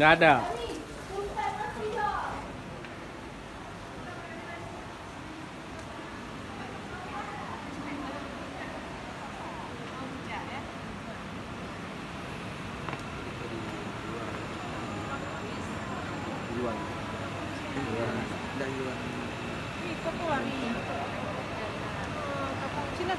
Nggak ada.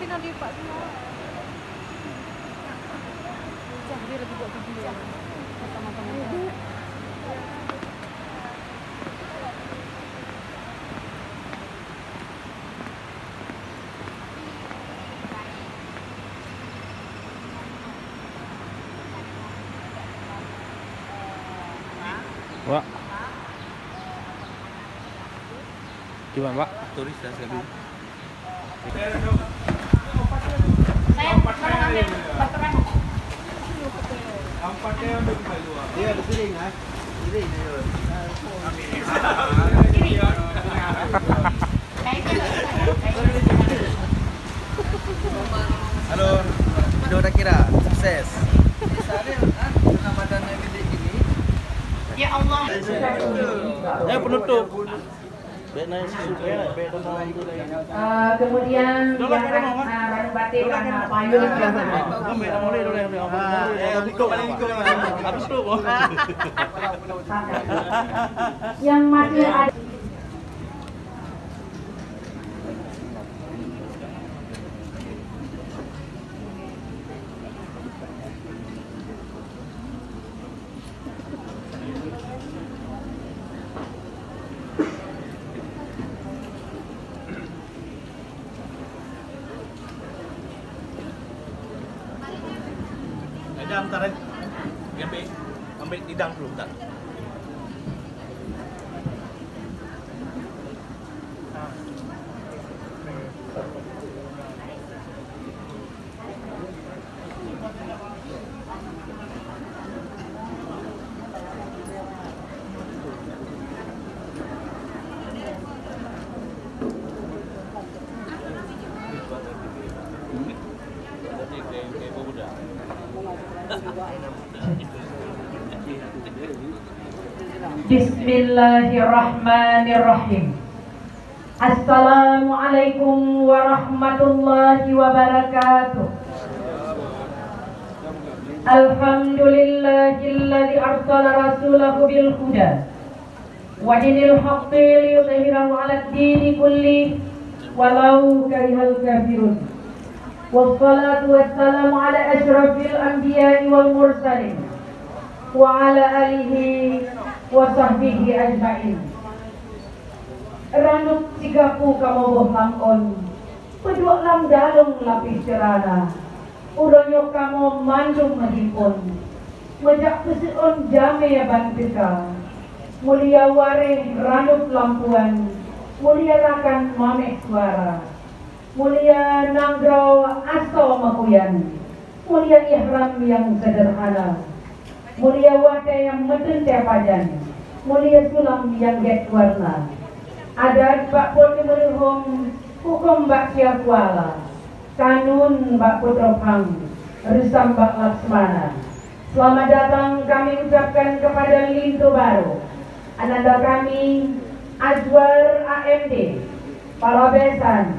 Sina di Pak semua. Dia lagi buat video sama-sama. Pak. Gimana, Pak? Turis dah sekali. Dia ada piring ah. Piring halo, video udah kira sukses. Misalnya Ramadan yang gede gini. Ya Allah. Penutup. Kemudian batik karena payung yang masih ada. Ada bentar ambil hidang dulu bentar. Bismillahirrahmanirrahim. Assalamualaikum warahmatullahi wabarakatuh. Alhamdulillahilladzi arsala rasulahu bil huda wa dinil haqqi liyudhhirahu 'alad dini kulli walau karihal kafirun. Wassalatu wassalamu ala asyrafil anbiya'i wal mursalin wa ala alihi wa sahbihi ajma'in. Ranuk cigaku kamoboh langkon peduk lam dalung lapis cerana udonyo kamo mandung mahipon mejak peseon jame ya bantika mulia wareh ranuk lampuan mulia rakan mameh suara mulia nanggrau aso makuyan mulia ihram yang sederhana mulia wadah yang meden tepajan mulia sulam yang get warna adat Pak Putri Merhum hukum Mbak Siakwala kanun Mbak Putropang Risam Mbak Laksmana. Selamat datang kami ucapkan kepada Lintu Baru ananda kami Azwar AMD para besan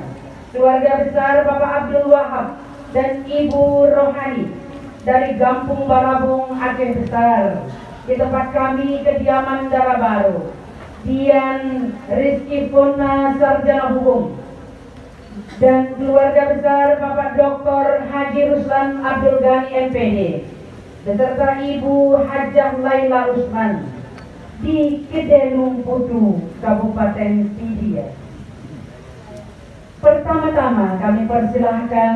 keluarga besar Bapak Abdul Wahab dan Ibu Rohani dari Gampung Barabung Aceh Besar di tempat kami kediaman Dara Baru. Dian Rizky Purna Sarjana Hukum dan keluarga besar Bapak Dr. Haji Ruslan Abdul Ghani MPD beserta Ibu Hajah Laila Usman di Kedelung Putu, Kabupaten Pidia. Pertama-tama kami persilahkan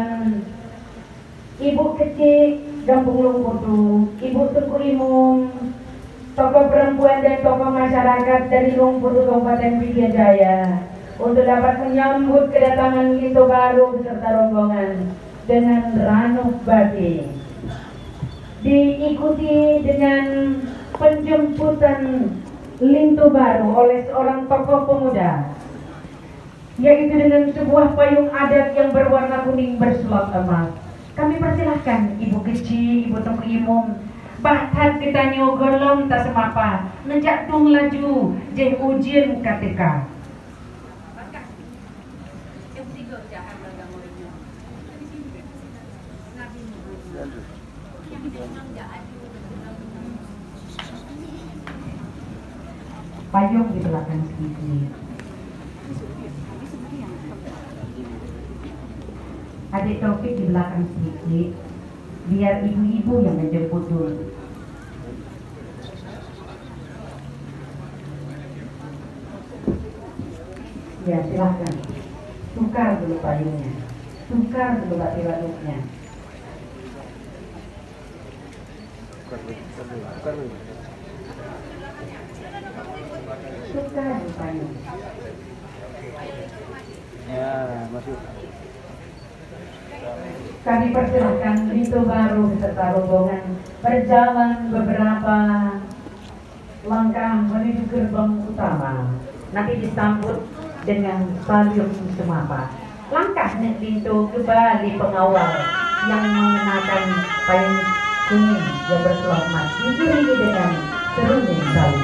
Ibu Kecik Gampung Lungputu, Ibu Tengku Imung, tokoh perempuan dan tokoh masyarakat dari Lungputu Kabupaten Pidie Jaya untuk dapat menyambut kedatangan Lintu Baru beserta rombongan dengan ranuk batik. Diikuti dengan penjemputan Lintu Baru oleh seorang tokoh pemuda, yaitu dengan sebuah payung adat yang berwarna kuning berselat emas Kami persilahkan Ibu Kecil, Ibu Tengku Imum. Bahkan kita nyogolong tak semapa. Ngejak tung laju, je ujian KTK. Payung di belakang sedikit. Adik Taufik di belakang sedikit. Biar ibu-ibu yang menjemput dulu. Ya, silahkan. Tukar dulu payungnya. Tukar dulu batik laduknya. Tukar dulu payung. Ya, masuk. Kami persilahkan pintu baru beserta rombongan berjalan beberapa langkah menuju gerbang utama. Nanti disambut dengan payung semapa. Langkah nih pintu kembali pengawal yang mengenakan payung kuning yang berselah emas diiringi dengan serunding sawi.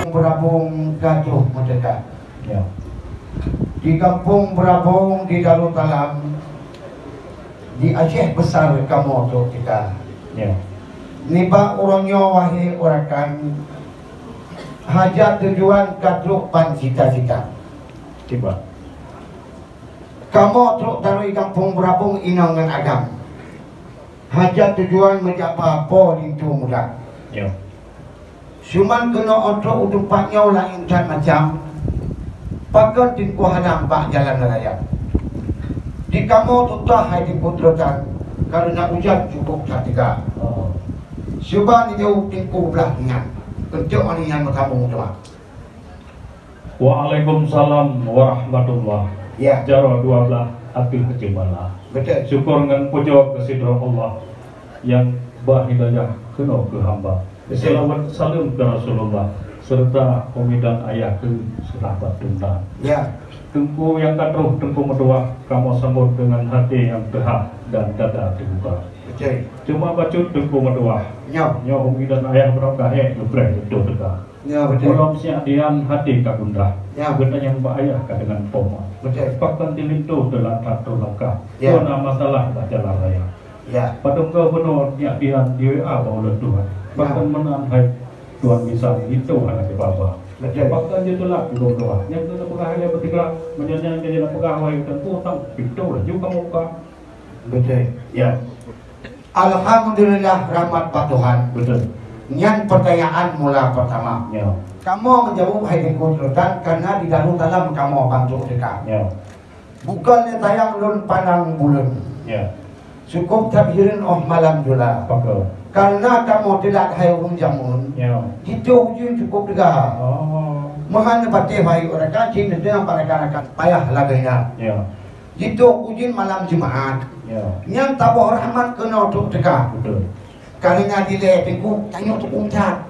Berabung Gajah Merdeka. Ya. Di kampung Berabung di Darussalam di Aceh besar kamu tu kita. Ya. Niba orangnya wahai orakan hajat tujuan kadruk pan cita-cita. Tiba. Kamu tu dari kampung Berabung inangan agam. Hajat tujuan menjapa apa itu mudah. Ya. Cuman kena otot udupatnya lain dan macam pakai tingku hadam bak jalan raya. Di kamu tutah hai di putrotan karena hujan cukup ketika. Cuba ni jauh tingku belah ingat. Kencok ani yang kamu doa. Waalaikumsalam warahmatullah. Ya. Jaro 12 api kecimala. Betul. Syukur dengan puja kesidra Allah yang bahidayah kena ke hamba. Selawat salam ke Rasulullah serta pemidan ayah ke sahabat tunda. Ya. Tengku yang katruh, tengku medua, kamu sambut dengan hati yang tehat dan dada terbuka. Betul. Cuma bacut tengku medua. Ya. Nyo pemidan ayah berapa lebreh itu tegak. Ya betul. Belum siadian hati kagunda. Ya. Benda yang ayah dengan poma. Betul. Pakan dilintu telah satu langkah. Ya. Kona masalah tak jalan raya. Ya. Padahal kau benar siadian di awal Tuhan. Bahkan menang hai Tuhan bisa itu anak bapa. Betul. Bahkan dia telah doa. Yang kena pegawai bertiga menjadi jadi pegawai tentu tak itu lah juga muka. Betul. Ya. Alhamdulillah rahmat Pak Tuhan. Betul. Yang pertanyaan mula pertama. Ya. Kamu menjawab hai di kudratan karena di dalam kamu bantu dekat. Ya. Bukannya tayang lun pandang bulan. Ya. Cukup tabhirin malam jula. Pakai. Karena kamu tidak hayung jamun. Ya. Itu ujian cukup juga. Oh. Mahal pati hai orang kacin dengan para kanak payah laganya. Ya. Itu ujian malam Jumaat. Ya. Yang tabah rahmat kena untuk dekat. Betul. Karena dile tengku tanya untuk umcat.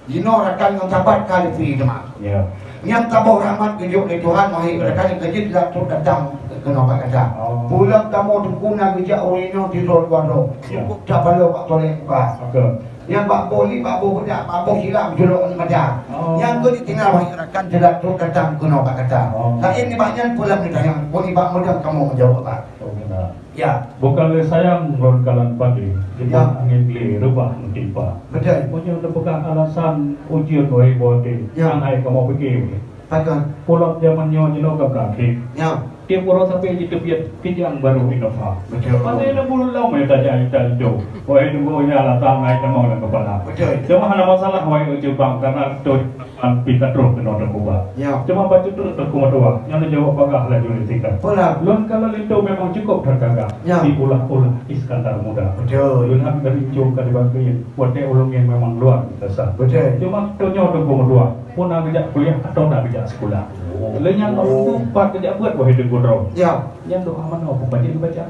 Dino rakan yang tabat kali free demam. Ya. Yang tabah rahmat kejuk dari Tuhan mahir rakan kejit dak tu datang kena pak kata. Pulang kamu tukuna gejak orino tidur waro. Cukup tak perlu pak toleh pak. Okey. Yang pak boli pak bo budak pak bo silap juluk macam. Yang kau ditinggal mahir rakan tidak tu datang kena pak kata. Lain ni banyak pulang ditanya. Boli pak mudah kamu menjawab pak. Oh benar. Ya. Bukan sayang ronkalan padi. Jadi Ya. angin beli rubah mentimpa. Betul. Punya pegang alasan ujian boy bodi. Ya. Angai kamu fikir. Pakai. Pulau zamannya jenuh kaki. Ya. Tiap orang sampai di tepian kijang baru inova. Betul. Pasal dah bulan lama ya tanya itu. Wah itu boleh lah tangai kamu dengan kepala. Betul. Cuma ada masalah wah itu bang karena tu pikat roh kena dak ubah. Ya. Cuma baca terus aku matua, yang jawab pagah lah juli tiga. Pola. Lon kalau lintu memang cukup tergagah. Ya. Si ulah-ulah Iskandar muda. Betul. Lon hak dari jauh ka dibagi, wate ulung yang memang luar biasa. Betul. Cuma tonyo dak matua, pun nak kerja kuliah atau nak kerja sekolah. Lenyang aku part kerja buat wahai dengku roh. Ya. Yang doa mana aku baca dibaca.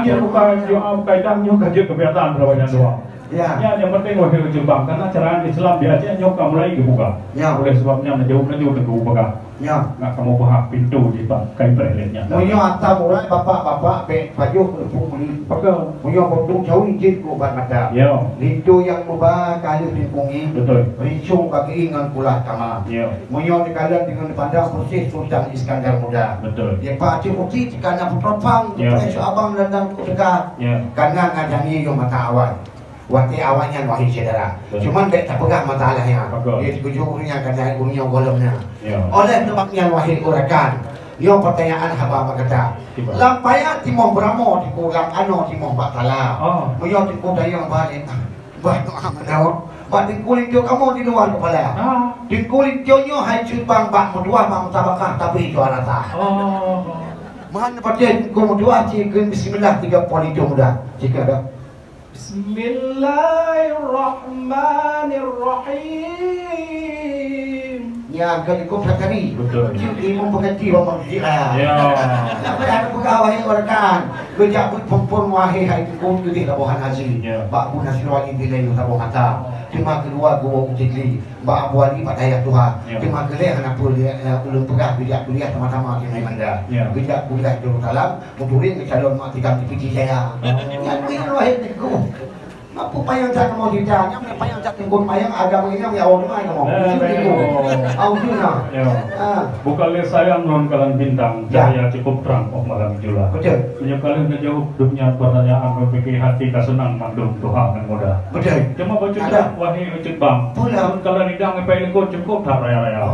Dia bukan doa kaidahnya kerja kebiasaan berapa doa. Ya. Ya, yang penting wahai Jepang karena cara Islam dia aja nyok mulai dibuka. Ya. Oleh sebabnya jauh dibuka. Ya. Nak kamu buka pintu di kai perletnya. Munyo atam mulai bapak-bapak be baju pungli. Pakai. Munyo potong jauh izin ku bat mata. Ya. Lintu yang mubah kali dipungi. Betul. Rincung bagi ingan kulah kama. Ya. Munyo dikalian dengan pandang persis Sultan Iskandar Muda. Betul. Dia pak cik putih karena putropang. Ya. Presu abang dan ku dekat. Ya. Karena ngajani yung mata awal. Wati awalnya wahai saudara. Betul. Cuman tak pegang masalahnya. Betul. Dia dikujurnya karena umnya golongnya. Ya. Oleh sebabnya wahai urakan. Yo pertanyaan haba makata. Tiba. Lampaya timoh bramo di pulang ano timoh batala. Oh. Yo tipu dayang balik. Banyak amanau. Bak kulit jo kamu di luar kepala. Ah. Di kulit jo nyo hai cubang bak mudua bak mutabakah tapi jo arata. Oh. Mana pakai ku mudua cikin bismillah 3 poin jo muda. Jika ada. Bismillahirrahmanirrahim. Ya, kali ku sakari. Betul. Jadi mempengerti manusia. Ya. Apa yang pegawai orang kerja perempuan wahai hai ku gede labuhan haji. Ya. Bak bu nasrani bilai labuh mata. Cuma kedua gua utikli. Bak abu ali padaya Tuhan. Ya. Cuma geleh anak kuliah ulun pegah bijak kuliah sama-sama dengan Manda. Ya. Bijak kuliah jauh dalam muturin ke calon mak tikam tipiki saya. Yang ini wahai ku. Apa payang tak mau ditanya, apa payang tak tengkut payang agama ini yang awal mana mau? Auduna. Ya. Bukan saya non kalian bintang, cahaya cukup terang malam jula. Betul. Punya kalian ngejawab dunia pertanyaan berpikir hati kesenang mandung Tuhan dan mudah. Betul. Cuma baca Ada. wahai ucut bang. Pula. Kalau nidang ngepain kau cukup tak raya-raya.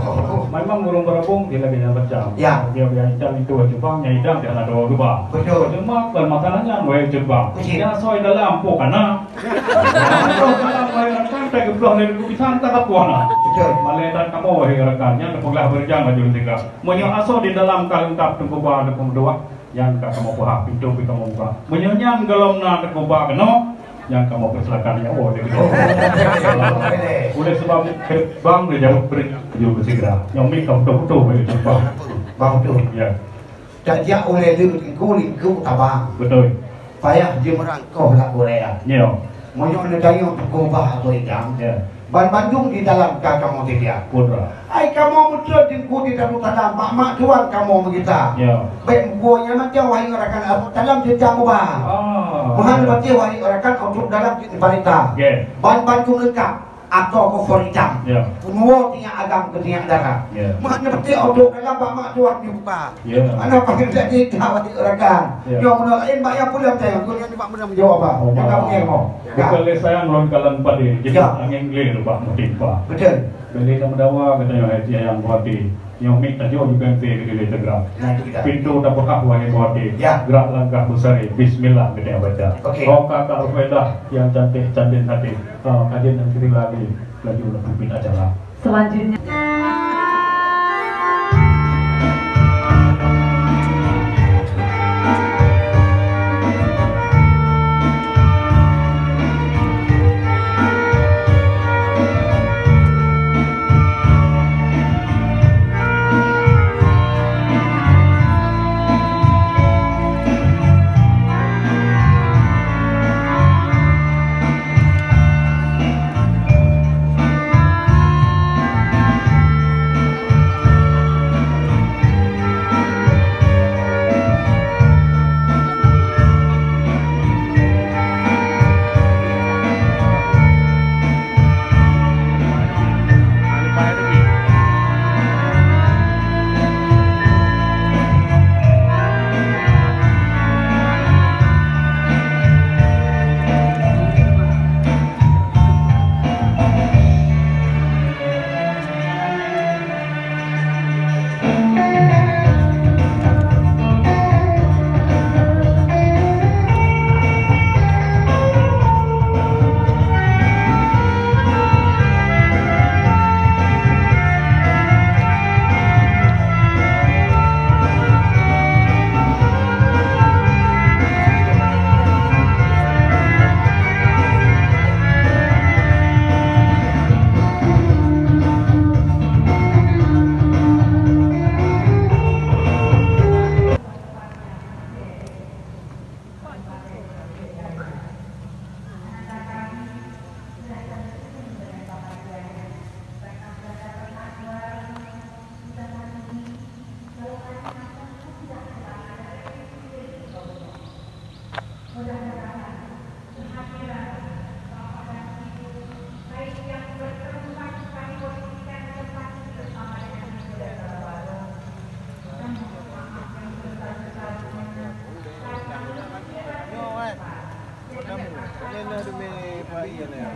Memang burung berabung dia lagi yang macam. Ya. Dia biasa itu ucut bang, nyidang dia ada dua gebang. Betul. Cuma masalahnya wahai ucut bang. Betul. Dia soal dalam karena dalam wahai rekan tak kebelah dari kubisan tak kuana. Betul. Maledan kamu wahai rekannya kepenglah berjang maju tiga. Menyo aso di dalam kalengkap tengkuba dekum dua yang kamu buka pintu kamu buka. Menyonyang galomna tengkuba keno yang kamu persilakan ya oh dia gitu. Oleh sebab bang dia jauh beri juga segera. Yang mikau betul-betul begitu bang. Betul. Ya. Jadi oleh lingku tabang. Betul. Payah dia merangkau nak Korea. Ya. Monyo negara untuk kubah atau idam. Ya. Ban Bandung di dalam kamu dia. Pura. Ai kamu muncul di ku di dalam tanah mak tuan kamu begitu. Ya. Baik buahnya macam wahai orakan abu dalam jenjang ubah. Mohon berarti wahai orakan untuk dalam balita. Ya. Ban Bandung lengkap atau kofur hitam. Ya. Semua punya agam ketiak darah. Ya. Mohon berarti untuk dalam mak tuan dibuka. Ya. Mana pakai jadi wahai orakan. Ya. Yang menolakin banyak pun yang saya. Kau yang pak menjawab apa? Yang kamu yang mau. Bukan saya non kalan pada jadi angin gelir pak mutimpa. Betul. Beli sama dawa katanya yang buati yang minta jauh juga yang pilih tegak. Pintu dah buka wahai buati. Ya. Gerak langkah besar. Bismillah kita baca. Okey. Oh kakak Rufaidah yang cantik cantik hati. Kajian yang kiri lagi lagi udah pimpin acara. Selanjutnya hari ya.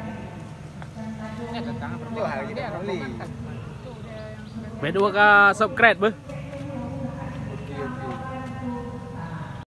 Ini datang Dua hari kita beli. Berdua ka subscribe ber.